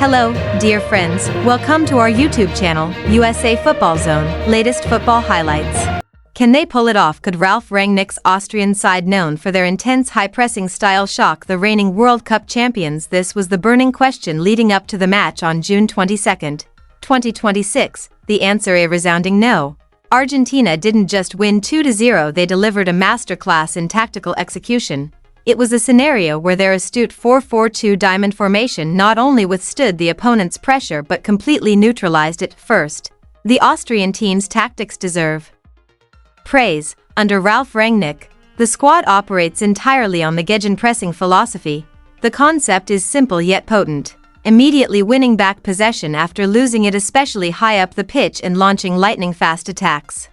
Hello, dear friends, welcome to our YouTube channel, USA Football Zone, latest football highlights. Can they pull it off? Could Ralf Rangnick's Austrian side, known for their intense high-pressing style, shock the reigning World Cup champions? This was the burning question leading up to the match on June 22, 2026. The answer, a resounding no. Argentina didn't just win 2-0, they delivered a masterclass in tactical execution. It was a scenario where their astute 4-4-2 diamond formation not only withstood the opponent's pressure but completely neutralized it. First, the Austrian team's tactics deserve praise. Under Ralf Rangnick, the squad operates entirely on the gegenpressing philosophy. The concept is simple yet potent, immediately winning back possession after losing it, especially high up the pitch, and launching lightning-fast attacks.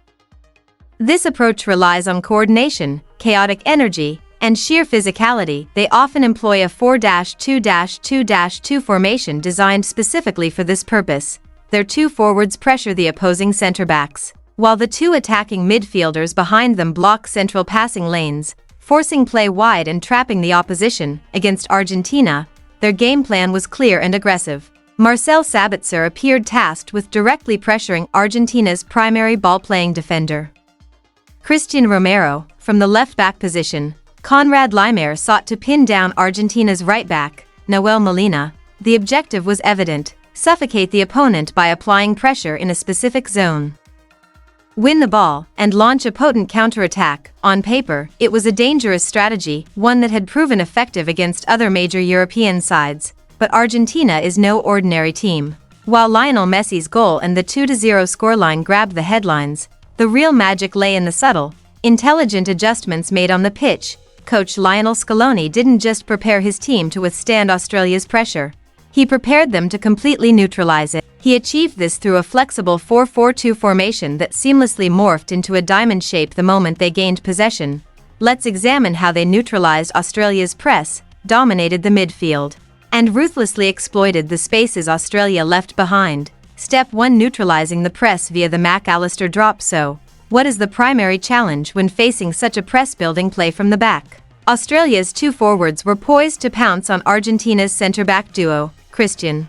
This approach relies on coordination, chaotic energy, and sheer physicality. They often employ a 4-2-2-2 formation designed specifically for this purpose. Their two forwards pressure the opposing center-backs, while the two attacking midfielders behind them block central passing lanes, forcing play wide and trapping the opposition. Against Argentina, their game plan was clear and aggressive. Marcel Sabitzer appeared tasked with directly pressuring Argentina's primary ball-playing defender, Cristian Romero. From the left-back position, Konrad Laimer sought to pin down Argentina's right-back, Nahuel Molina. The objective was evident: suffocate the opponent by applying pressure in a specific zone, win the ball, and launch a potent counterattack. On paper, it was a dangerous strategy, one that had proven effective against other major European sides. But Argentina is no ordinary team. While Lionel Messi's goal and the 2-0 scoreline grabbed the headlines, the real magic lay in the subtle, intelligent adjustments made on the pitch. Coach Lionel Scaloni didn't just prepare his team to withstand Australia's pressure. He prepared them to completely neutralize it. He achieved this through a flexible 4-4-2 formation that seamlessly morphed into a diamond shape the moment they gained possession. Let's examine how they neutralized Australia's press, dominated the midfield, and ruthlessly exploited the spaces Australia left behind. Step 1: neutralizing the press via the McAllister drop. So, what is the primary challenge when facing such a press-building play from the back? Australia's two forwards were poised to pounce on Argentina's centre-back duo, Cristian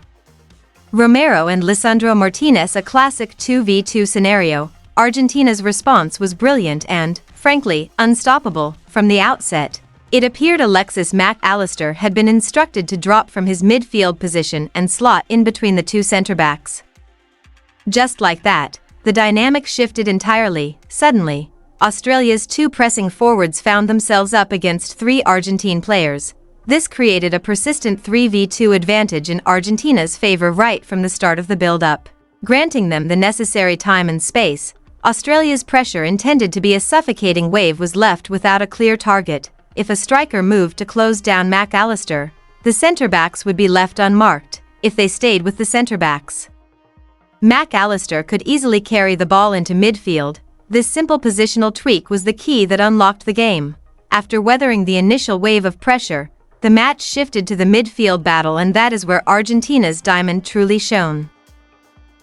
Romero and Lisandro Martinez, a classic 2v2 scenario. Argentina's response was brilliant and, frankly, unstoppable. From the outset, it appeared Alexis McAllister had been instructed to drop from his midfield position and slot in between the two centre-backs. Just like that, the dynamic shifted entirely. Suddenly, Australia's two pressing forwards found themselves up against three Argentine players. This created a persistent 3v2 advantage in Argentina's favor right from the start of the build-up. Granting them the necessary time and space, Australia's pressure, intended to be a suffocating wave, was left without a clear target. If a striker moved to close down McAllister, the centre-backs would be left unmarked. If they stayed with the centre-backs, McAllister could easily carry the ball into midfield. This simple positional tweak was the key that unlocked the game. After weathering the initial wave of pressure, the match shifted to the midfield battle, and that is where Argentina's diamond truly shone.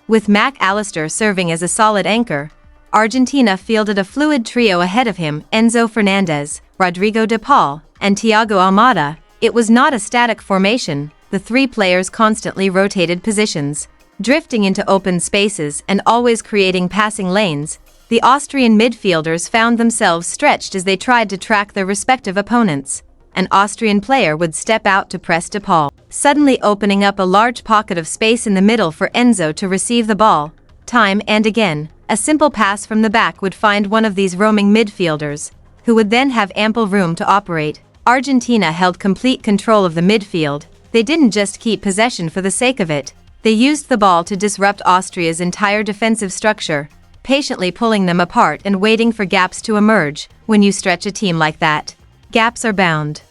With McAllister serving as a solid anchor, Argentina fielded a fluid trio ahead of him: Enzo Fernandez, Rodrigo de Paul, and Thiago Almada. It was not a static formation. The three players constantly rotated positions, drifting into open spaces and always creating passing lanes. The Austrian midfielders found themselves stretched as they tried to track their respective opponents. An Austrian player would step out to press de Paul, suddenly opening up a large pocket of space in the middle for Enzo to receive the ball. Time and again, a simple pass from the back would find one of these roaming midfielders, who would then have ample room to operate. Argentina held complete control of the midfield. They didn't just keep possession for the sake of it. They used the ball to disrupt Austria's entire defensive structure, patiently pulling them apart and waiting for gaps to emerge. When you stretch a team like that, gaps are bound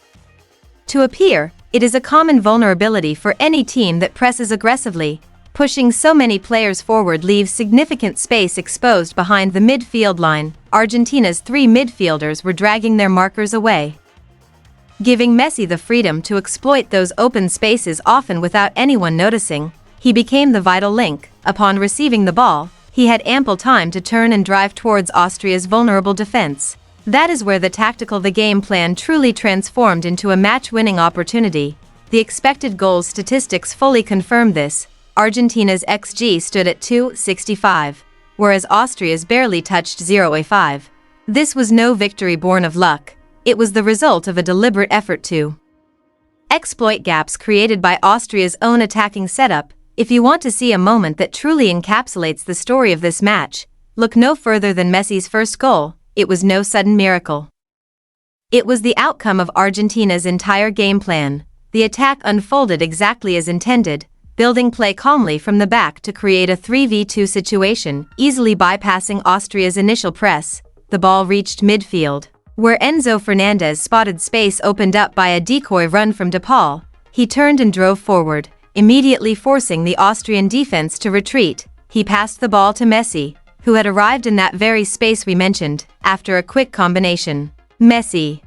to appear. It is a common vulnerability for any team that presses aggressively. Pushing so many players forward leaves significant space exposed behind the midfield line. Argentina's three midfielders were dragging their markers away, giving Messi the freedom to exploit those open spaces, often without anyone noticing. He became the vital link. Upon receiving the ball, he had ample time to turn and drive towards Austria's vulnerable defense. That is where the game plan truly transformed into a match-winning opportunity. The expected goals statistics fully confirmed this. Argentina's XG stood at 2.65, whereas Austria's barely touched 0.5. This was no victory born of luck, it was the result of a deliberate effort to exploit gaps created by Austria's own attacking setup. If you want to see a moment that truly encapsulates the story of this match, look no further than Messi's first goal. It was no sudden miracle. It was the outcome of Argentina's entire game plan. The attack unfolded exactly as intended, building play calmly from the back to create a 3v2 situation, easily bypassing Austria's initial press. The ball reached midfield, where Enzo Fernandez spotted space opened up by a decoy run from De Paul. He turned and drove forward, immediately forcing the Austrian defense to retreat. He passed the ball to Messi, who had arrived in that very space we mentioned, after a quick combination. Messi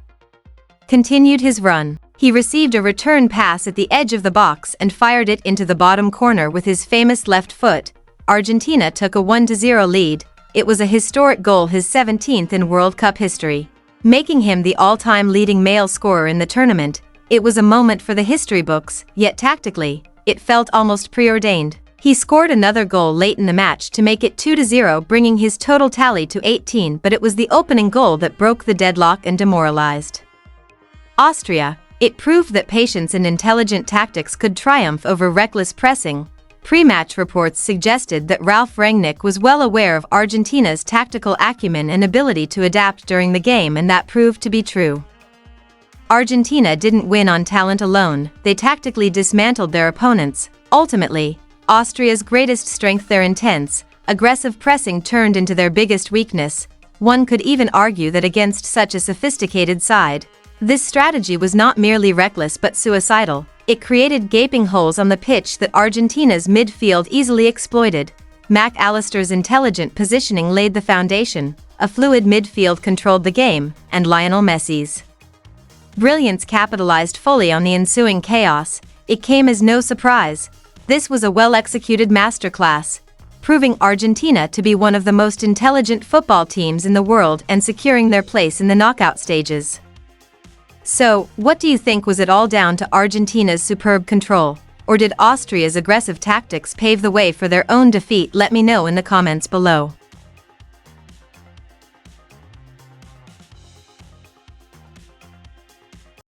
continued his run. He received a return pass at the edge of the box and fired it into the bottom corner with his famous left foot. Argentina took a 1-0 lead. It was a historic goal, his 17th in World Cup history, making him the all-time leading male scorer in the tournament. It was a moment for the history books, yet tactically, it felt almost preordained. He scored another goal late in the match to make it 2-0, bringing his total tally to 18, but it was the opening goal that broke the deadlock and demoralized Austria. It proved that patience and intelligent tactics could triumph over reckless pressing. Pre-match reports suggested that Ralf Rangnick was well aware of Argentina's tactical acumen and ability to adapt during the game, and that proved to be true. Argentina didn't win on talent alone, they tactically dismantled their opponents. Ultimately, Austria's greatest strength, their intense, aggressive pressing, turned into their biggest weakness. One could even argue that against such a sophisticated side, this strategy was not merely reckless but suicidal. It created gaping holes on the pitch that Argentina's midfield easily exploited. Mac Allister's intelligent positioning laid the foundation, a fluid midfield controlled the game, and Lionel Messi's brilliance capitalized fully on the ensuing chaos. It came as no surprise. This was a well-executed masterclass, proving Argentina to be one of the most intelligent football teams in the world and securing their place in the knockout stages. So, what do you think? Was it all down to Argentina's superb control, or did Austria's aggressive tactics pave the way for their own defeat? Let me know in the comments below.